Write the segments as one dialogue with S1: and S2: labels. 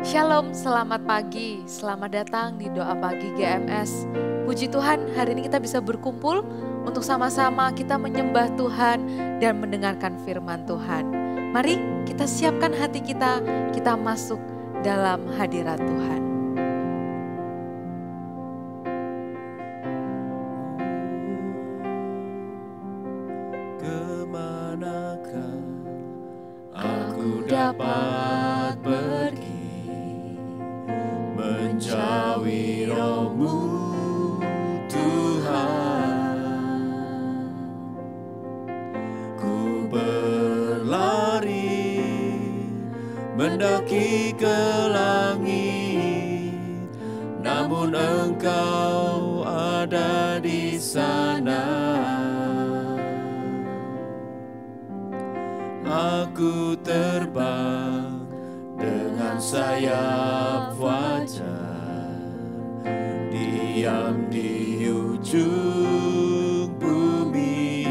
S1: Shalom, selamat pagi, selamat datang di Doa Pagi GMS. Puji Tuhan, hari ini kita bisa berkumpul untuk sama-sama kita menyembah Tuhan dan mendengarkan firman Tuhan. Mari kita siapkan hati kita masuk dalam hadirat Tuhan.
S2: Kemanakah aku dapat pergi? Menjauhi Roh-Mu, Tuhan. Ku berlari mendaki ke langit, namun Engkau ada di sana. Aku terbang dengan sayap fajar, diam di ujung bumi.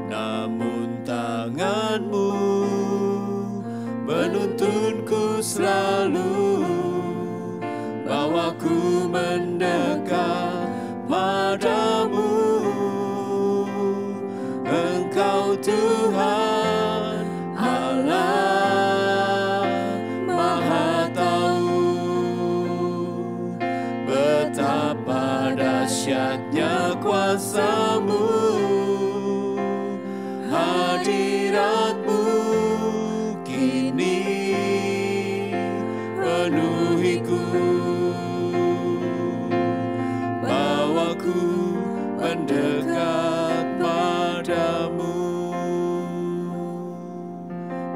S2: Namun tangan-Mu menuntunku selalu, bawaku mendekat padamu. Engkau Tuhan Allah Maha Tahu, betapa dahsyatnya kuasa-Mu, hadirat-Mu kini penuhiku, bawaku mendekat padamu.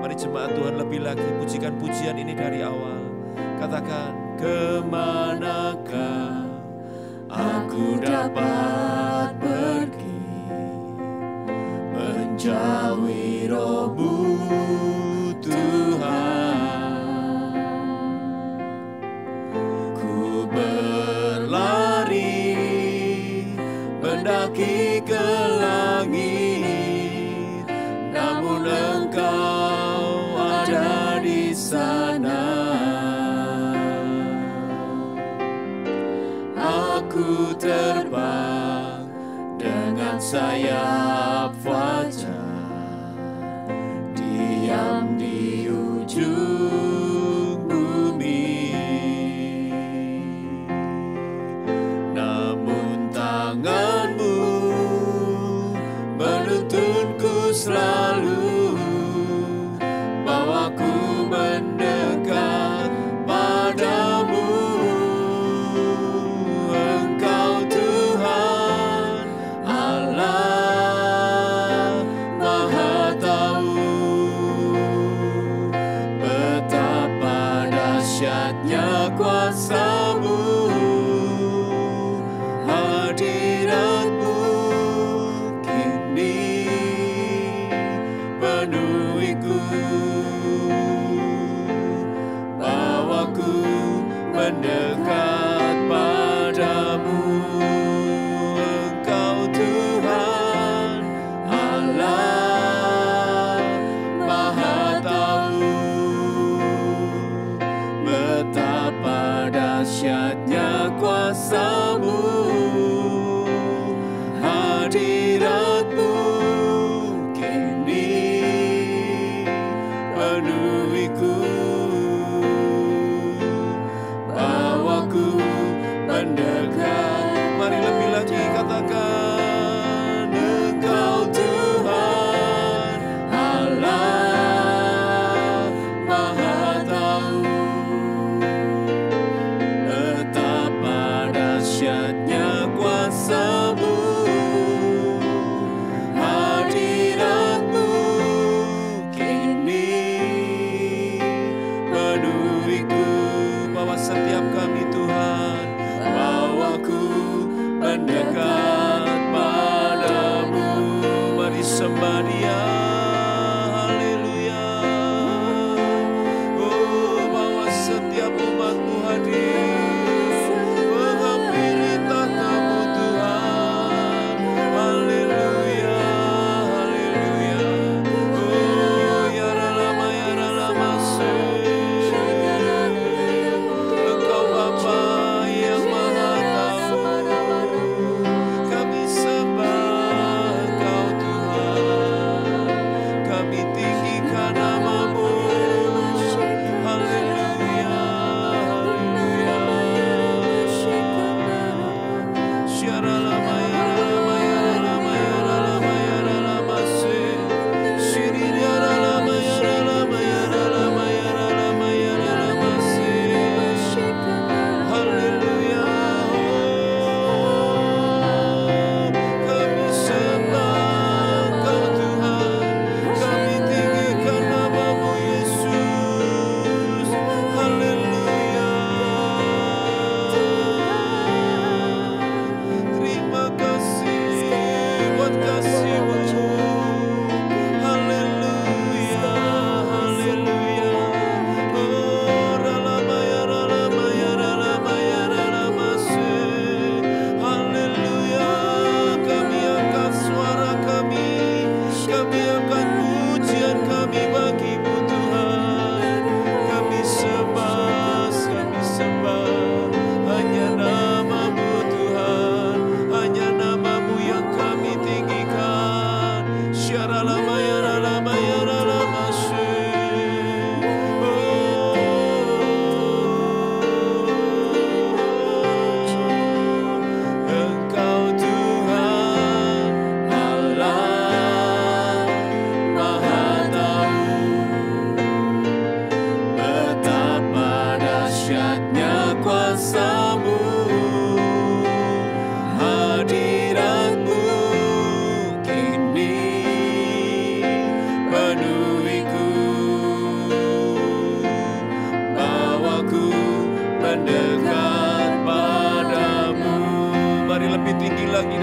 S2: Mari jemaat Tuhan lebih lagi pujikan pujian ini dari awal. Katakan, kemanakah aku dapat pergi? Menjauhi Roh-Mu, Tuhan. Ku berlari mendaki ke langit, namun Engkau ada di sana. Aku terbang dengan sayap fajar, diam di ujung bumi. Namun tangan-Mu menuntunku selalu, bawaku mendekat padamu. Engkau Tuhan Allah Maha Tahu, betapa dahsyatnya kuasa-Mu, hadirat-Mu kini penuhiku, bawaku mendekat padamu. Engkau Tuhan Allah Maha Tahu, betapa dahsyatnya kuasa-Mu, hadirat-Mu kini penuhiku, bawaku mendekat. Mari lebih lagi katakan, Engkau Tuhan Allah Maha Tahu, betapa dahsyatnya kuasa-Mu, hadirat-Mu kini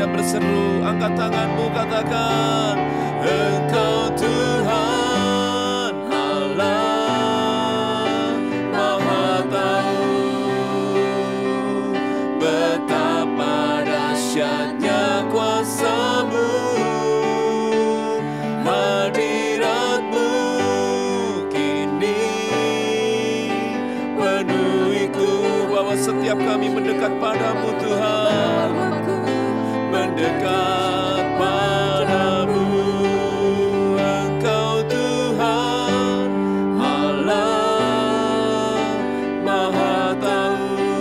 S2: dan berseru. Angkat tanganmu, katakan, Engkau Tuhan Allah Maha Tahu, betapa dahsyatnya kuasa-Mu, hadirat-Mu kini penuhiku. Bahwa setiap kami mendekat padamu Tuhan, mendekat padamu. Engkau Tuhan Allah Maha Tahu,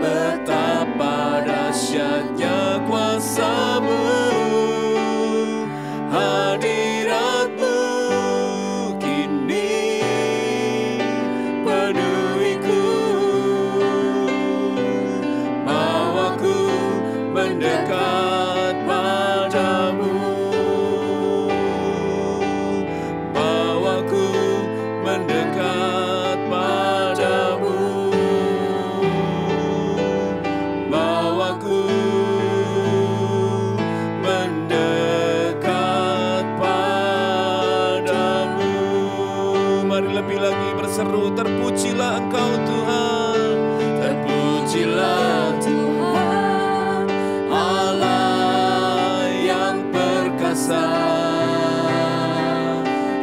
S2: betapa dahsyatnya kuasa-Mu, hadirat-Mu kini penuhiku. Bawaku mendekat padamu, bawaku mendekat padamu, bawaku mendekat padamu. Mari lebih lagi berseru, terpujilah Engkau Tuhan, terpujilah Tuhan Allah yang perkasa,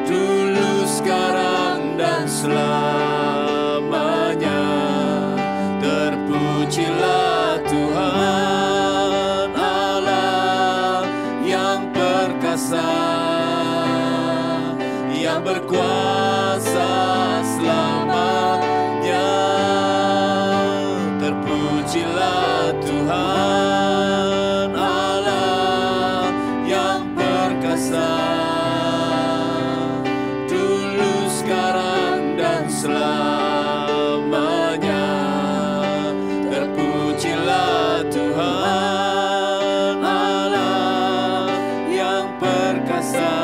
S2: dulu, sekarang, dan selamanya. Terpujilah Tuhan Allah yang perkasa, yang berkuasa selamanya. Terpujilah Tuhan Allah yang perkasa, dulu, sekarang, dan selamanya. Terpujilah Tuhan Allah yang perkasa,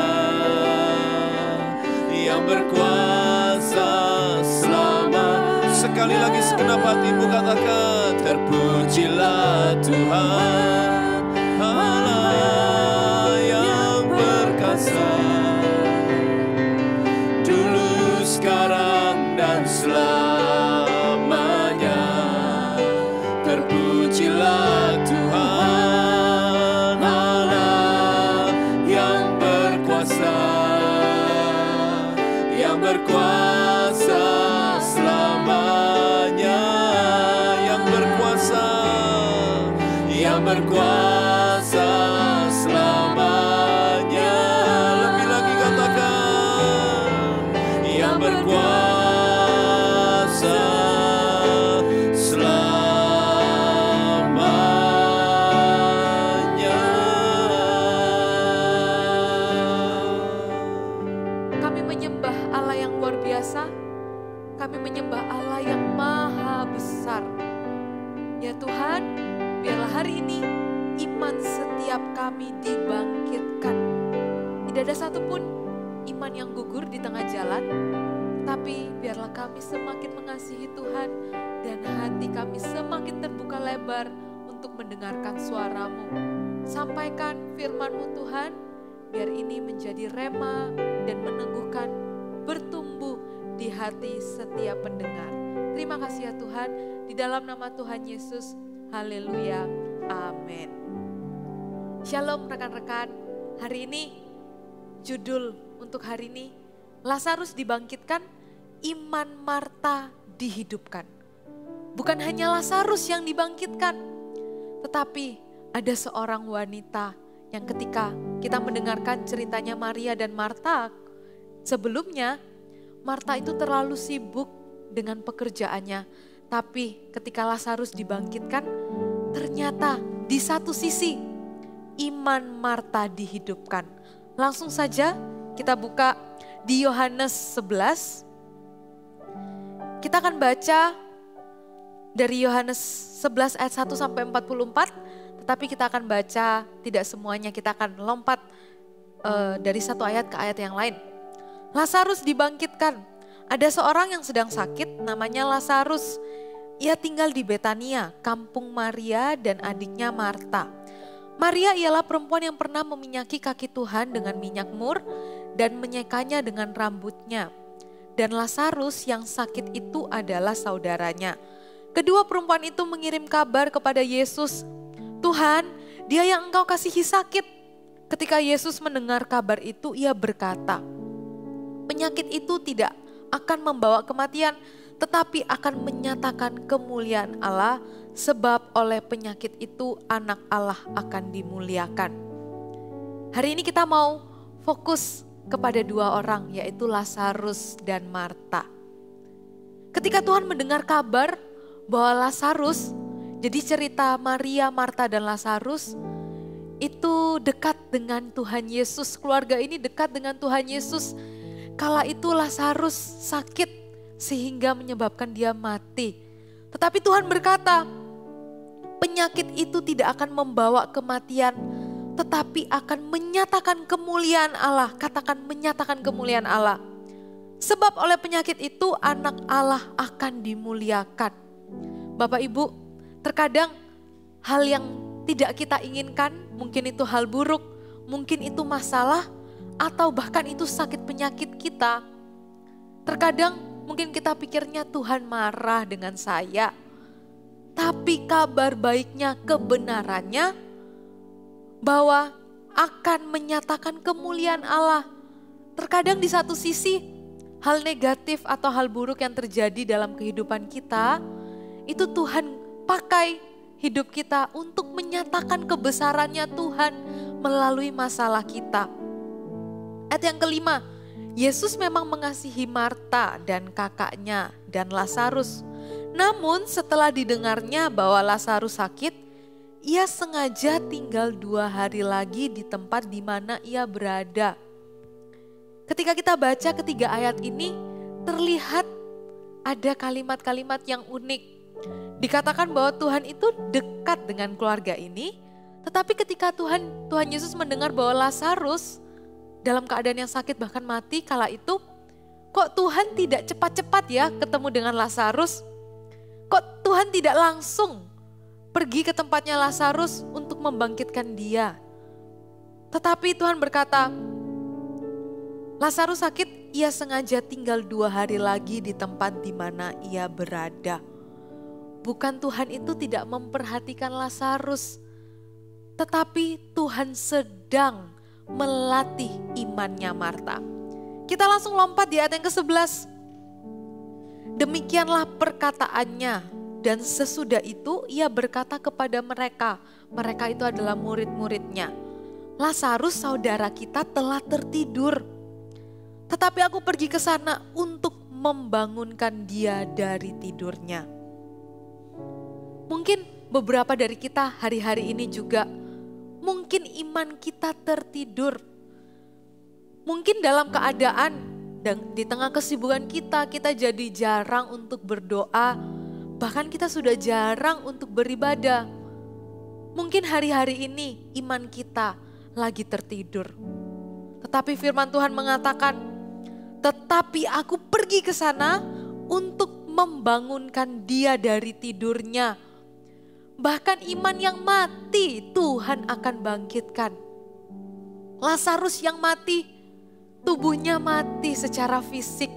S2: yang berkuasa selama. Sekali lagi segenap hatimu katakan, terpujilah Tuhan Allah yang perkasa, dulu, sekarang, dan selamanya. Terpujilah Tuhan Allah yang berkuasa, yang berkuasa selamanya, yang berkuasa, yang berkuasa selamanya. Lebih lagi katakan, yang berkuasa selamanya.
S1: Kami menyembah Allah yang luar biasa. Kami menyembah Allah yang maha besar. Ya Tuhan, biarlah hari ini iman setiap kami dibangkitkan. Tidak ada satupun iman yang gugur di tengah jalan, tapi biarlah kami semakin mengasihi Tuhan dan hati kami semakin terbuka lebar untuk mendengarkan suara-Mu. Sampaikan firman-Mu Tuhan, biar ini menjadi rema dan meneguhkan, bertumbuh di hati setiap pendengar. Terima kasih ya Tuhan, di dalam nama Tuhan Yesus, haleluya, amin. Shalom rekan-rekan, hari ini judul untuk hari ini, Lazarus dibangkitkan, iman Marta dihidupkan. Bukan hanya Lazarus yang dibangkitkan, tetapi ada seorang wanita yang ketika kita mendengarkan ceritanya Maria dan Marta, sebelumnya Marta itu terlalu sibuk dengan pekerjaannya. Tapi ketika Lazarus dibangkitkan, ternyata di satu sisi iman Marta dihidupkan. Langsung saja kita buka di Yohanes 11. Kita akan baca dari Yohanes 11 ayat 1 sampai 44. Tetapi kita akan baca tidak semuanya, kita akan lompat dari satu ayat ke ayat yang lain. Lazarus dibangkitkan. Ada seorang yang sedang sakit namanya Lazarus. Ia tinggal di Betania, kampung Maria dan adiknya Marta. Maria ialah perempuan yang pernah meminyaki kaki Tuhan dengan minyak mur dan menyekanya dengan rambutnya. Dan Lazarus yang sakit itu adalah saudaranya. Kedua perempuan itu mengirim kabar kepada Yesus, "Tuhan, dia yang engkau kasihi sakit." Ketika Yesus mendengar kabar itu, ia berkata, "Penyakit itu tidak akan membawa kematian, tetapi akan menyatakan kemuliaan Allah, sebab oleh penyakit itu anak Allah akan dimuliakan." Hari ini kita mau fokus kepada dua orang, yaitu Lazarus dan Marta. Ketika Tuhan mendengar kabar bahwa Lazarus, jadi cerita Maria, Marta dan Lazarus itu dekat dengan Tuhan Yesus, keluarga ini dekat dengan Tuhan Yesus. Kala itu Lazarus sakit sehingga menyebabkan dia mati. Tetapi Tuhan berkata, penyakit itu tidak akan membawa kematian, tetapi akan menyatakan kemuliaan Allah. Katakan, menyatakan kemuliaan Allah. Sebab oleh penyakit itu anak Allah akan dimuliakan. Bapak Ibu, terkadang hal yang tidak kita inginkan, mungkin itu hal buruk, mungkin itu masalah, atau bahkan itu sakit penyakit kita. Terkadang mungkin kita pikirnya Tuhan marah dengan saya. Tapi kabar baiknya, kebenarannya bahwa akan menyatakan kemuliaan Allah. Terkadang di satu sisi hal negatif atau hal buruk yang terjadi dalam kehidupan kita, itu Tuhan pakai hidup kita untuk menyatakan kebesarannya Tuhan melalui masalah kita. Ayat yang kelima, Yesus memang mengasihi Marta dan kakaknya dan Lazarus. Namun setelah didengarnya bahwa Lazarus sakit, ia sengaja tinggal 2 hari lagi di tempat di mana ia berada. Ketika kita baca ketiga ayat ini, terlihat ada kalimat-kalimat yang unik. Dikatakan bahwa Tuhan itu dekat dengan keluarga ini, tetapi ketika Tuhan Yesus mendengar bahwa Lazarus dalam keadaan yang sakit bahkan mati kala itu, kok Tuhan tidak cepat-cepat ya ketemu dengan Lazarus? Kok Tuhan tidak langsung pergi ke tempatnya Lazarus untuk membangkitkan dia? Tetapi Tuhan berkata, Lazarus sakit, ia sengaja tinggal 2 hari lagi di tempat di mana ia berada. Bukan Tuhan itu tidak memperhatikan Lazarus, tetapi Tuhan sedang melatih imannya Marta. Kita langsung lompat di ayat yang ke-11. Demikianlah perkataannya, dan sesudah itu ia berkata kepada mereka itu adalah murid-muridnya, Lazarus saudara kita telah tertidur, tetapi aku pergi ke sana untuk membangunkan dia dari tidurnya. Mungkin beberapa dari kita hari-hari ini juga, mungkin iman kita tertidur. Mungkin dalam keadaan dan di tengah kesibukan kita jadi jarang untuk berdoa. Bahkan kita sudah jarang untuk beribadah. Mungkin hari-hari ini iman kita lagi tertidur. Tetapi firman Tuhan mengatakan, tetapi aku pergi ke sana untuk membangunkan dia dari tidurnya. Bahkan iman yang mati Tuhan akan bangkitkan. Lazarus yang mati, tubuhnya mati secara fisik.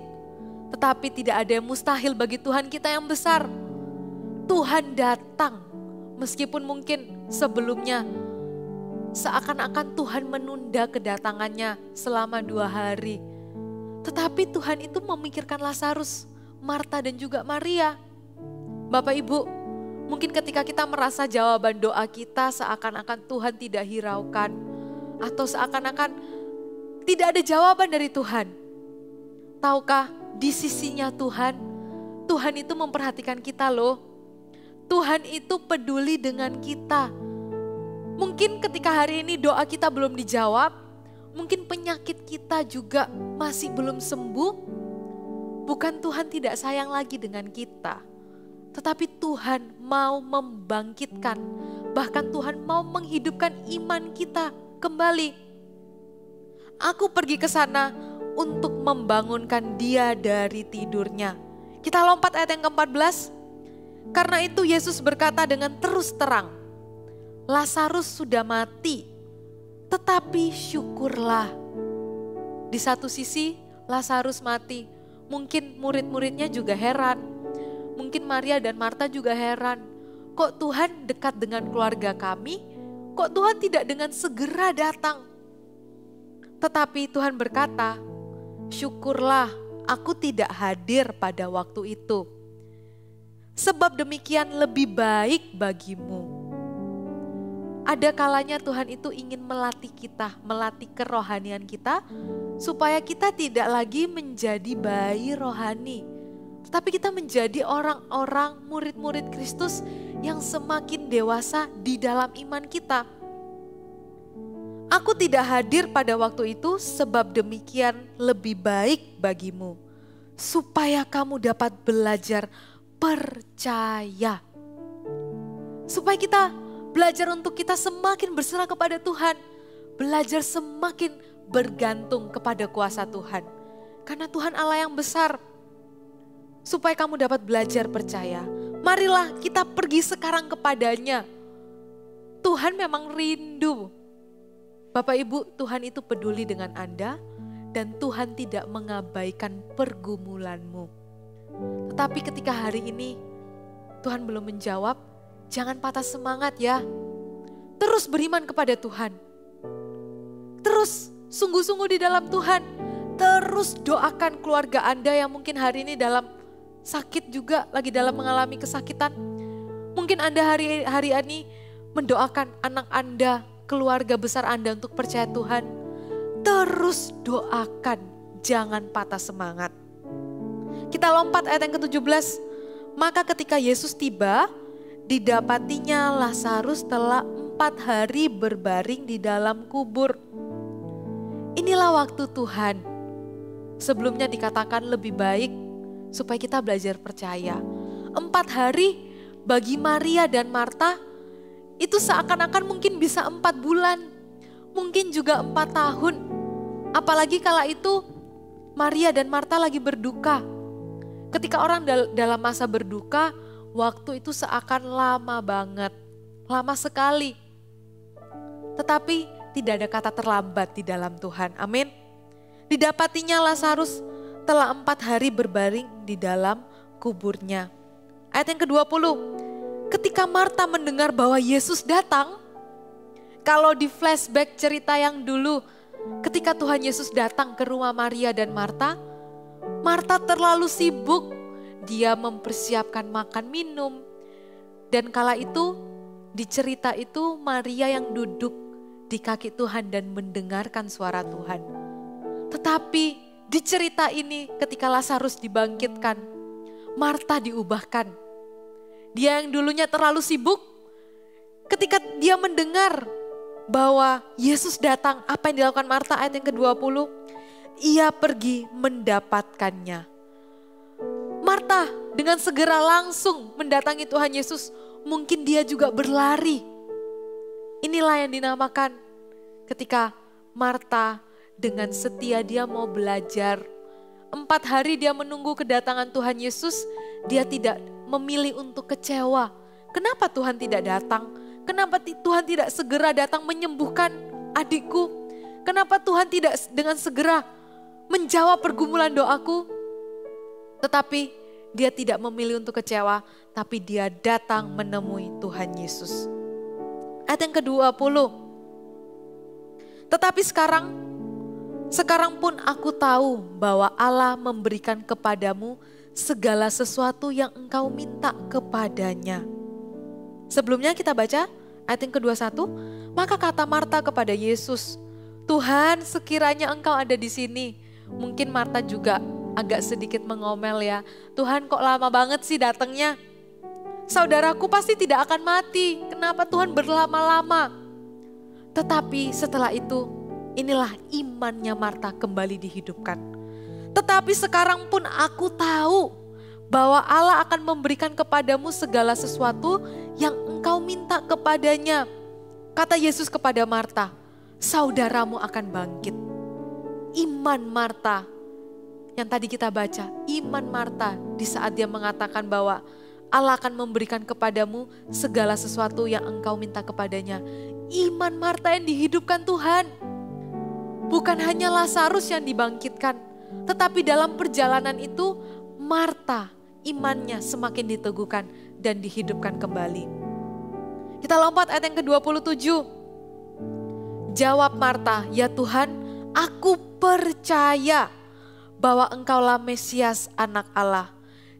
S1: Tetapi tidak ada yang mustahil bagi Tuhan kita yang besar. Tuhan datang meskipun mungkin sebelumnya seakan-akan Tuhan menunda kedatangannya selama 2 hari. Tetapi Tuhan itu memikirkan Lazarus, Marta dan juga Maria. Bapak Ibu, mungkin ketika kita merasa jawaban doa kita seakan-akan Tuhan tidak hiraukan, atau seakan-akan tidak ada jawaban dari Tuhan. Tahukah di sisinya Tuhan itu memperhatikan kita loh. Tuhan itu peduli dengan kita. Mungkin ketika hari ini doa kita belum dijawab, mungkin penyakit kita juga masih belum sembuh. Bukan Tuhan tidak sayang lagi dengan kita, tetapi Tuhan mau membangkitkan, bahkan Tuhan mau menghidupkan iman kita kembali. Aku pergi ke sana untuk membangunkan dia dari tidurnya. Kita lompat ayat yang ke-14. Karena itu Yesus berkata dengan terus terang, Lazarus sudah mati, tetapi syukurlah. Di satu sisi Lazarus mati, mungkin murid-muridnya juga heran. Mungkin Maria dan Marta juga heran. Kok Tuhan dekat dengan keluarga kami? Kok Tuhan tidak dengan segera datang? Tetapi Tuhan berkata, syukurlah aku tidak hadir pada waktu itu. Sebab demikian lebih baik bagimu. Ada kalanya Tuhan itu ingin melatih kita, melatih kerohanian kita, supaya kita tidak lagi menjadi bayi rohani. Tetapi kita menjadi orang-orang murid-murid Kristus yang semakin dewasa di dalam iman kita. Aku tidak hadir pada waktu itu sebab demikian lebih baik bagimu. Supaya kamu dapat belajar percaya. Supaya kita belajar untuk kita semakin berserah kepada Tuhan. Belajar semakin bergantung kepada kuasa Tuhan. Karena Tuhan Allah yang besar. Supaya kamu dapat belajar percaya. Marilah kita pergi sekarang kepadanya. Tuhan memang rindu. Bapak Ibu, Tuhan itu peduli dengan Anda. Dan Tuhan tidak mengabaikan pergumulanmu. Tetapi ketika hari ini Tuhan belum menjawab, jangan patah semangat ya. Terus beriman kepada Tuhan. Terus sungguh-sungguh di dalam Tuhan. Terus doakan keluarga Anda yang mungkin hari ini dalam sakit juga, lagi dalam mengalami kesakitan. Mungkin Anda hari ini mendoakan anak Anda, keluarga besar Anda untuk percaya Tuhan. Terus doakan, jangan patah semangat. Kita lompat ayat yang ke-17. Maka ketika Yesus tiba, didapatinya Lazarus telah 4 hari berbaring di dalam kubur. Inilah waktu Tuhan. Sebelumnya dikatakan lebih baik supaya kita belajar percaya. 4 hari bagi Maria dan Marta itu seakan-akan mungkin bisa 4 bulan. Mungkin juga 4 tahun. Apalagi kala itu Maria dan Marta lagi berduka. Ketika orang dalam masa berduka, waktu itu seakan lama banget, lama sekali. Tetapi tidak ada kata terlambat di dalam Tuhan, amin. Didapatinya Lazarus telah 4 hari berbaring di dalam kuburnya. Ayat yang ke-20, ketika Marta mendengar bahwa Yesus datang, kalau di flashback cerita yang dulu, ketika Tuhan Yesus datang ke rumah Maria dan Marta, Marta terlalu sibuk, dia mempersiapkan makan minum. Dan kala itu, di cerita itu Maria yang duduk di kaki Tuhan dan mendengarkan suara Tuhan. Tetapi di cerita ini ketika Lazarus dibangkitkan, Marta diubahkan. Dia yang dulunya terlalu sibuk, ketika dia mendengar bahwa Yesus datang, apa yang dilakukan Marta ayat yang ke-20? Ia pergi mendapatkannya. Marta dengan segera langsung mendatangi Tuhan Yesus. Mungkin dia juga berlari. Inilah yang dinamakan ketika Marta dengan setia dia mau belajar. 4 hari dia menunggu kedatangan Tuhan Yesus. Dia tidak memilih untuk kecewa. Kenapa Tuhan tidak datang? Kenapa Tuhan tidak segera datang menyembuhkan adikku? Kenapa Tuhan tidak dengan segera menjawab pergumulan doaku? Tetapi dia tidak memilih untuk kecewa, tapi dia datang menemui Tuhan Yesus. Ayat yang ke-20. Tetapi sekarang pun aku tahu bahwa Allah memberikan kepadamu segala sesuatu yang engkau minta kepadanya. Sebelumnya kita baca ayat yang ke-21, maka kata Marta kepada Yesus, Tuhan sekiranya engkau ada di sini. Mungkin Marta juga agak sedikit mengomel ya, Tuhan kok lama banget sih datangnya. Saudaraku pasti tidak akan mati, kenapa Tuhan berlama-lama? Tetapi setelah itu, inilah imannya Marta kembali dihidupkan. Tetapi sekarang pun aku tahu bahwa Allah akan memberikan kepadamu segala sesuatu yang engkau minta kepadanya. Kata Yesus kepada Marta, saudaramu akan bangkit. Iman Marta yang tadi kita baca, iman Marta di saat dia mengatakan bahwa Allah akan memberikan kepadamu segala sesuatu yang engkau minta kepadanya. Iman Marta yang dihidupkan Tuhan. Bukan hanya Lazarus yang dibangkitkan, tetapi dalam perjalanan itu Marta imannya semakin diteguhkan dan dihidupkan kembali. Kita lompat ayat yang ke-27. Jawab Marta, "Ya Tuhan, aku percaya bahwa Engkaulah Mesias, Anak Allah,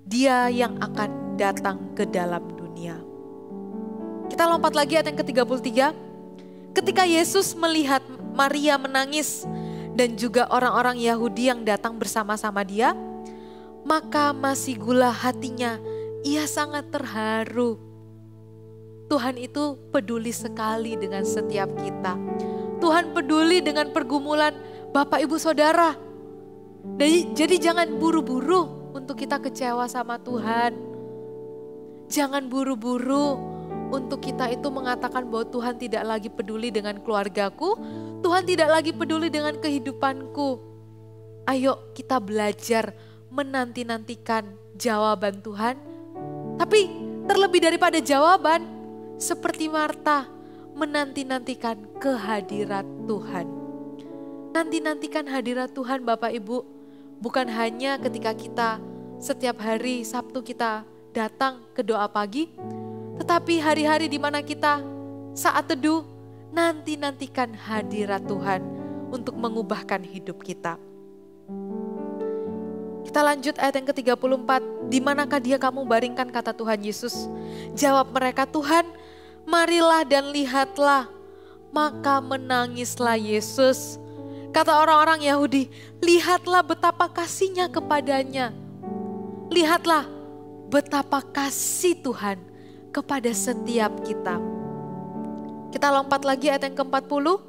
S1: Dia yang akan datang ke dalam dunia." Kita lompat lagi ayat yang ke-33. Ketika Yesus melihat Maria menangis dan juga orang-orang Yahudi yang datang bersama-sama dia, maka masih gula hatinya, ia sangat terharu. Tuhan itu peduli sekali dengan setiap kita. Tuhan peduli dengan pergumulan Bapak Ibu Saudara. Jadi jangan buru-buru untuk kita kecewa sama Tuhan. Jangan buru-buru untuk kita itu mengatakan bahwa Tuhan tidak lagi peduli dengan keluargaku, Tuhan tidak lagi peduli dengan kehidupanku. Ayo kita belajar menanti-nantikan jawaban Tuhan. Tapi terlebih daripada jawaban, seperti Marta, menanti-nantikan kehadirat Tuhan. Nanti-nantikan hadirat Tuhan Bapak Ibu. Bukan hanya ketika kita setiap hari Sabtu kita datang ke doa pagi, tetapi hari-hari di mana kita saat teduh nanti-nantikan hadirat Tuhan untuk mengubahkan hidup kita. Kita lanjut ayat yang ke-34. Di manakah dia kamu baringkan, kata Tuhan Yesus. Jawab mereka, Tuhan, marilah dan lihatlah. Maka menangislah Yesus. Kata orang-orang Yahudi, lihatlah betapa kasihnya kepadanya. Lihatlah betapa kasih Tuhan kepada setiap kita. Kita lompat lagi ayat yang ke-40.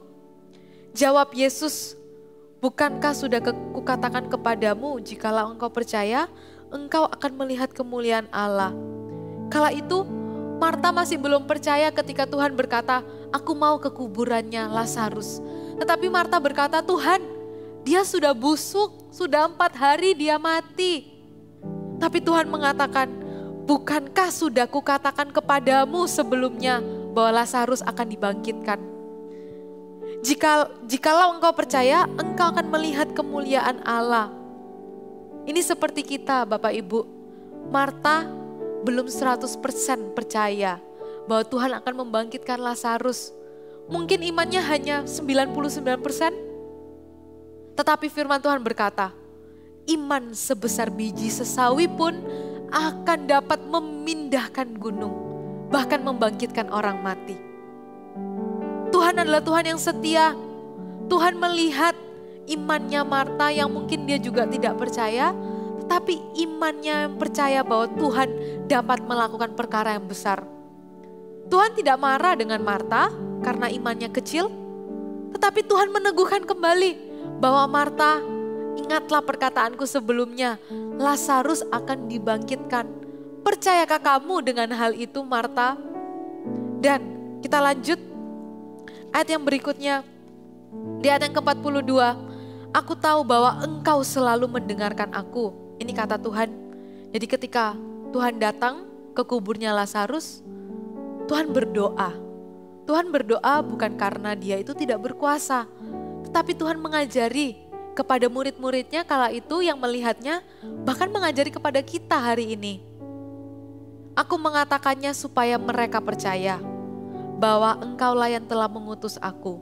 S1: Jawab Yesus, bukankah sudah kukatakan kepadamu, jikalau engkau percaya, engkau akan melihat kemuliaan Allah. Kala itu Marta masih belum percaya ketika Tuhan berkata, aku mau ke kuburannya Lazarus. Tetapi Marta berkata, Tuhan, dia sudah busuk, sudah 4 hari dia mati. Tapi Tuhan mengatakan, bukankah sudah kukatakan kepadamu sebelumnya bahwa Lazarus akan dibangkitkan? Jikalau engkau percaya, engkau akan melihat kemuliaan Allah. Ini seperti kita Bapak Ibu. Marta belum 100% percaya bahwa Tuhan akan membangkitkan Lazarus. Mungkin imannya hanya 99%. Tetapi firman Tuhan berkata, iman sebesar biji sesawi pun akan dapat memindahkan gunung, bahkan membangkitkan orang mati. Tuhan adalah Tuhan yang setia. Tuhan melihat imannya Marta yang mungkin dia juga tidak percaya, tetapi imannya yang percaya bahwa Tuhan dapat melakukan perkara yang besar. Tuhan tidak marah dengan Marta karena imannya kecil, tetapi Tuhan meneguhkan kembali bahwa Marta, ingatlah perkataanku sebelumnya, Lazarus akan dibangkitkan. Percayakah kamu dengan hal itu, Marta? Dan kita lanjut ayat yang berikutnya, di ayat yang ke-42, aku tahu bahwa engkau selalu mendengarkan aku. Ini kata Tuhan. Jadi ketika Tuhan datang ke kuburnya Lazarus, Tuhan berdoa. Tuhan berdoa bukan karena dia itu tidak berkuasa, tetapi Tuhan mengajari kepada murid-muridnya kala itu yang melihatnya, bahkan mengajari kepada kita hari ini. Aku mengatakannya supaya mereka percaya bahwa engkaulah yang telah mengutus aku.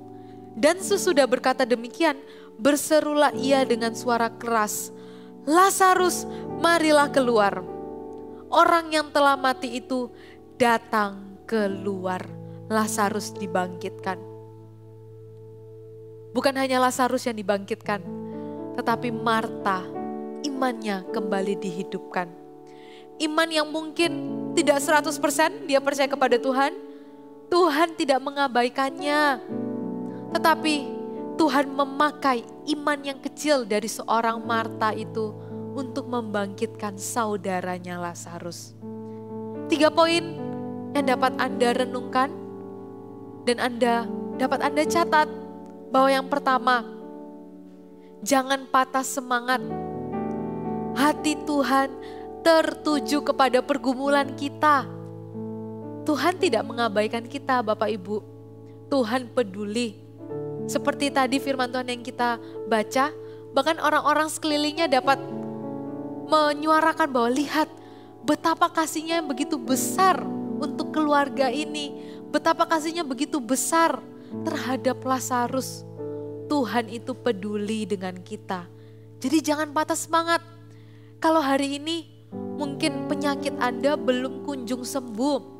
S1: Dan sesudah berkata demikian, berserulah ia dengan suara keras, Lazarus, marilah keluar. Orang yang telah mati itu datang keluar. Lazarus dibangkitkan. Bukan hanya Lazarus yang dibangkitkan, tetapi Marta imannya kembali dihidupkan. Iman yang mungkin tidak 100% dia percaya kepada Tuhan, Tuhan tidak mengabaikannya. Tetapi Tuhan memakai iman yang kecil dari seorang Marta itu untuk membangkitkan saudaranya Lazarus. 3 poin yang dapat Anda renungkan dan dapat Anda catat, bahwa yang pertama, jangan patah semangat. Hati Tuhan tertuju kepada pergumulan kita. Tuhan tidak mengabaikan kita, Bapak Ibu. Tuhan peduli. Seperti tadi firman Tuhan yang kita baca, bahkan orang-orang sekelilingnya dapat menyuarakan bahwa lihat betapa kasihnya yang begitu besar untuk keluarga ini. Betapa kasihnya begitu besar terhadap Lazarus. Tuhan itu peduli dengan kita. Jadi jangan patah semangat. Kalau hari ini mungkin penyakit Anda belum kunjung sembuh.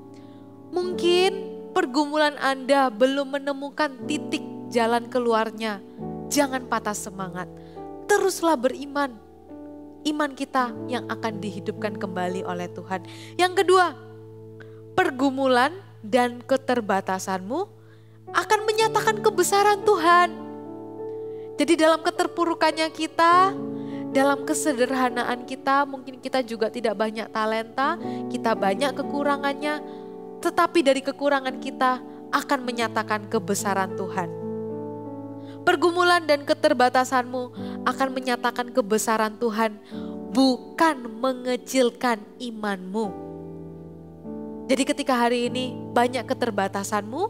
S1: Mungkin pergumulan Anda belum menemukan titik jalan keluarnya. Jangan patah semangat. Teruslah beriman. Iman kita yang akan dihidupkan kembali oleh Tuhan. Yang kedua, pergumulan dan keterbatasanmu akan menyatakan kebesaran Tuhan. Jadi dalam keterpurukannya kita, dalam kesederhanaan kita, mungkin kita juga tidak banyak talenta, kita banyak kekurangannya, tetapi dari kekurangan kita akan menyatakan kebesaran Tuhan. Pergumulan dan keterbatasanmu akan menyatakan kebesaran Tuhan, bukan mengecilkan imanmu. Jadi ketika hari ini banyak keterbatasanmu,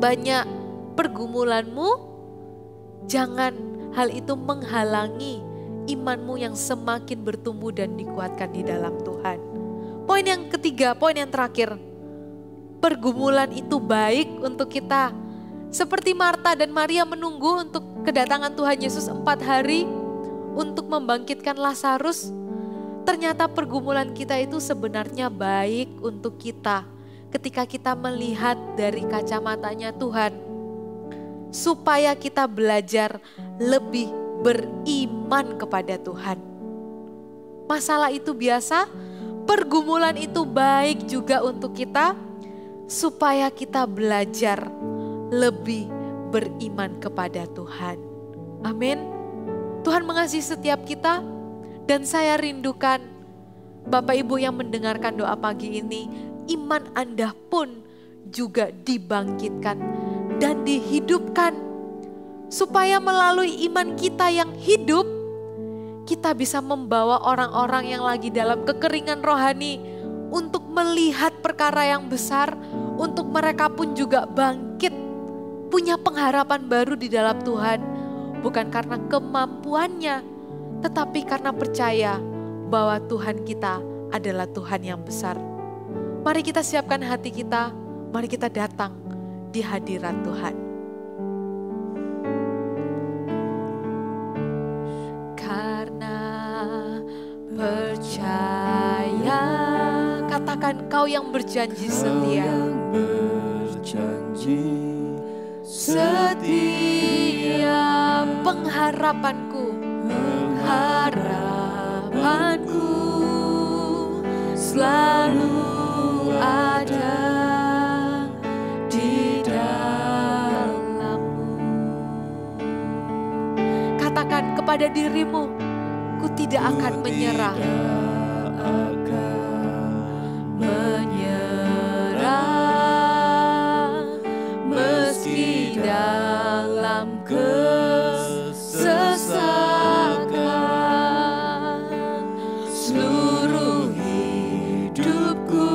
S1: banyak pergumulanmu, jangan hal itu menghalangi imanmu yang semakin bertumbuh dan dikuatkan di dalam Tuhan. Poin yang ketiga, poin yang terakhir. Pergumulan itu baik untuk kita. Seperti Marta dan Maria menunggu untuk kedatangan Tuhan Yesus 4 hari untuk membangkitkan Lazarus. Ternyata pergumulan kita itu sebenarnya baik untuk kita. Ketika kita melihat dari kacamatanya Tuhan. Supaya kita belajar lebih beriman kepada Tuhan. Masalah itu biasa, pergumulan itu baik juga untuk kita. Supaya kita belajar lebih beriman kepada Tuhan. Amin. Tuhan mengasihi setiap kita. Dan saya rindukan Bapak Ibu yang mendengarkan doa pagi ini, iman Anda pun juga dibangkitkan dan dihidupkan. Supaya melalui iman kita yang hidup, kita bisa membawa orang-orang yang lagi dalam kekeringan rohani untuk melihat perkara yang besar, untuk mereka pun juga bangkit, punya pengharapan baru di dalam Tuhan. Bukan karena kemampuannya, tetapi karena percaya bahwa Tuhan kita adalah Tuhan yang besar. Mari kita siapkan hati kita, mari kita datang di hadirat Tuhan. Karena percaya, katakan kau yang berjanji setia. Setia pengharapanku selalu ada di dalam-Mu. Katakan kepada dirimu, ku tidak akan menyerah. Meski dalam kesesakan, seluruh hidupku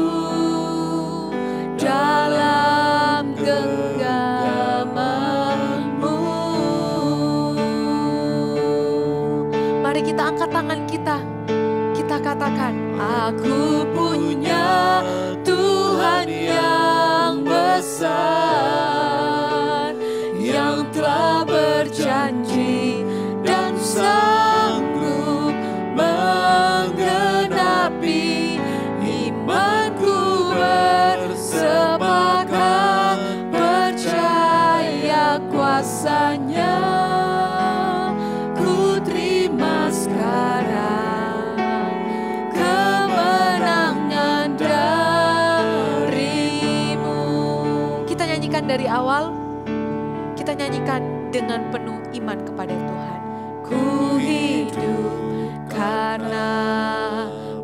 S1: dalam genggaman-Mu. Mari kita angkat tangan kita, kita katakan, aku punya Tuhan yang besar, yang telah berjanji dan sanggup menggenapi. Imanku bersepakat percaya kuasa-Nya. Ku terima sekarang kemenangan dari-Mu. Kita nyanyikan dari awal. Kita nyanyikan dengan penuh iman kepada Tuhan. Ku hidup karena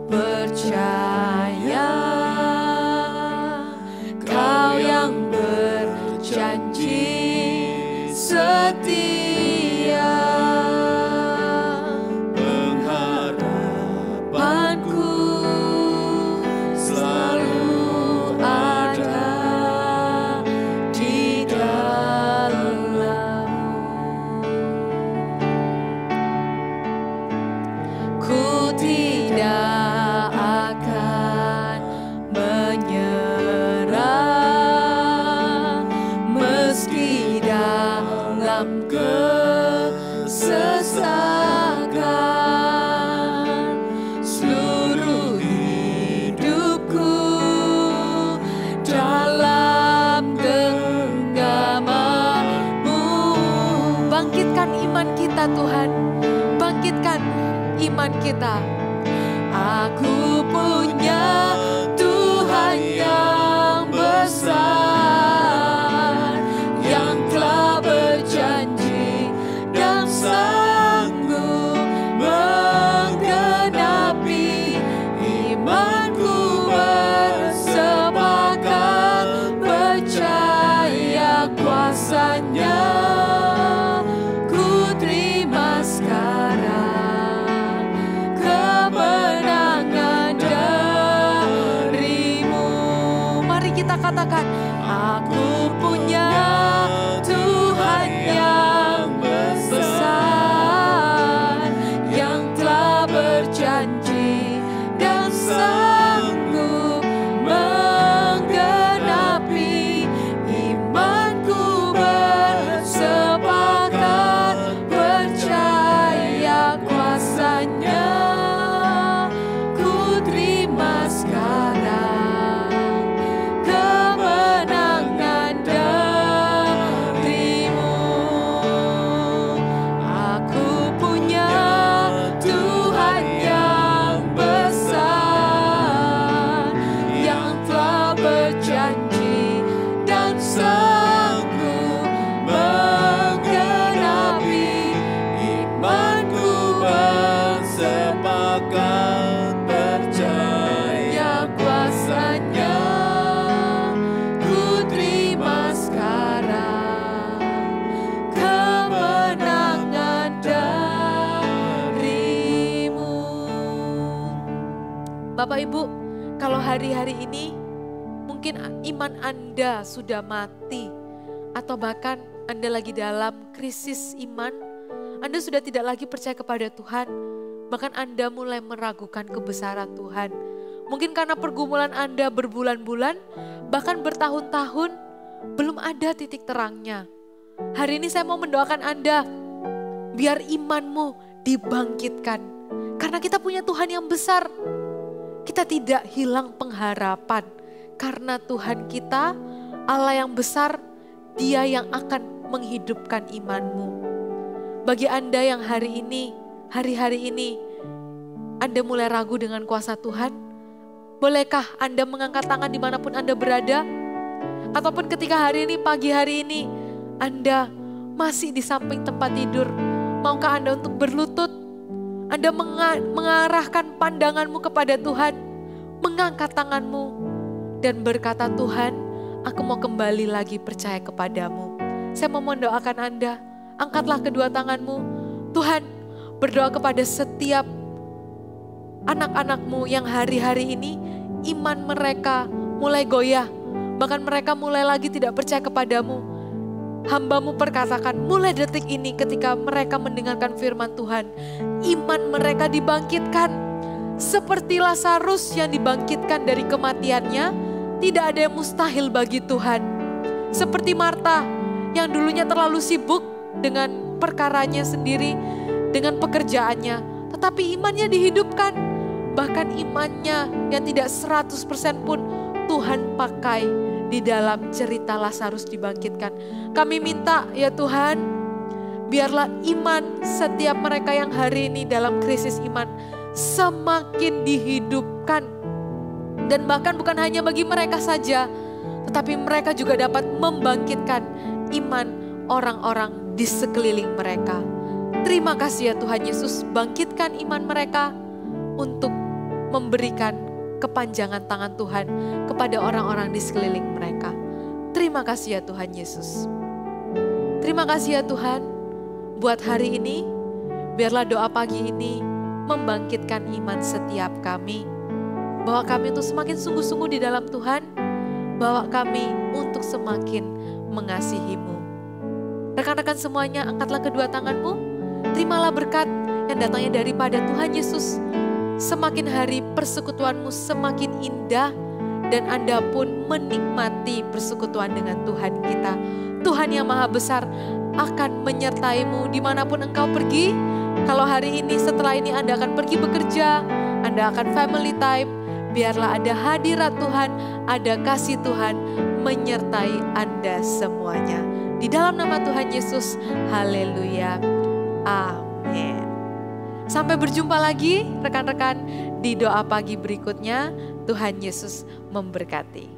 S1: percaya, Kau yang berjanji setia. Pengharapan iman kita. Aku punya Tuhan yang besar, yang telah berjanji dan sanggup menggenapi. Imanku bersepakat percaya kuasa-Nya. Ku terima sekarang kemenangan dari-Mu. Mari kita katakan, aku punya Tuhan yang besar, yang telah berjanji dan sanggup menggenapi. Imanku bersepakat percaya kuasa-Nya. Ku terima sekarang kemenangan dari-Mu. Aku punya Tuhan yang besar, yang telah berjanji dan sanggup menggenapi. Imanku bersepakat percaya kuasa-Nya. Ku terima sekarang kemenangan dari-Mu. Bapak Ibu, kalau hari-hari ini mungkin iman Anda sudah mati, atau bahkan Anda lagi dalam krisis iman, Anda sudah tidak lagi percaya kepada Tuhan, bahkan Anda mulai meragukan kebesaran Tuhan. Mungkin karena pergumulan Anda berbulan-bulan, bahkan bertahun-tahun, belum ada titik terangnya. Hari ini saya mau mendoakan Anda, biar imanmu dibangkitkan. Karena kita punya Tuhan yang besar, kita tidak hilang pengharapan. Karena Tuhan kita, Allah yang besar, Dia yang akan menghidupkan imanmu. Bagi Anda yang hari-hari ini, Anda mulai ragu dengan kuasa Tuhan, bolehkah Anda mengangkat tangan dimanapun Anda berada? Ataupun ketika hari ini, pagi hari ini, Anda masih di samping tempat tidur, maukah Anda untuk berlutut? Anda mengarahkan pandanganmu kepada Tuhan, mengangkat tanganmu, dan berkata, Tuhan, aku mau kembali lagi percaya kepadamu. Saya mau mendoakan Anda, angkatlah kedua tanganmu. Tuhan, berdoa kepada setiap anak-anak-Mu yang hari-hari ini iman mereka mulai goyah. Bahkan mereka mulai lagi tidak percaya kepadamu. Hamba-Mu perkatakan mulai detik ini ketika mereka mendengarkan firman Tuhan, iman mereka dibangkitkan. Seperti Lazarus yang dibangkitkan dari kematiannya, tidak ada yang mustahil bagi Tuhan. Seperti Marta yang dulunya terlalu sibuk dengan perkaranya sendiri, dengan pekerjaannya, tetapi imannya dihidupkan. Bahkan imannya yang tidak 100% pun Tuhan pakai di dalam cerita Lazarus dibangkitkan. Kami minta ya Tuhan, biarlah iman setiap mereka yang hari ini dalam krisis iman semakin dihidupkan. Dan bahkan bukan hanya bagi mereka saja, tetapi mereka juga dapat membangkitkan iman orang-orang di sekeliling mereka. Terima kasih ya Tuhan Yesus, bangkitkan iman mereka untuk memberikan kepanjangan tangan Tuhan kepada orang-orang di sekeliling mereka. Terima kasih ya Tuhan Yesus. Terima kasih ya Tuhan, buat hari ini, biarlah doa pagi ini membangkitkan iman setiap kami. Bahwa kami untuk semakin sungguh-sungguh di dalam Tuhan, bawa kami untuk semakin mengasihi-Mu. Rekan-rekan semuanya, angkatlah kedua tanganmu, terimalah berkat yang datangnya daripada Tuhan Yesus. Semakin hari persekutuanmu semakin indah, dan Anda pun menikmati persekutuan dengan Tuhan kita. Tuhan yang maha besar akan menyertai-Mu dimanapun engkau pergi. Kalau hari ini, setelah ini Anda akan pergi bekerja, Anda akan family time, biarlah ada hadirat Tuhan, ada kasih Tuhan menyertai Anda semuanya. Di dalam nama Tuhan Yesus, haleluya, amin. Sampai berjumpa lagi rekan-rekan di doa pagi berikutnya. Tuhan Yesus memberkati.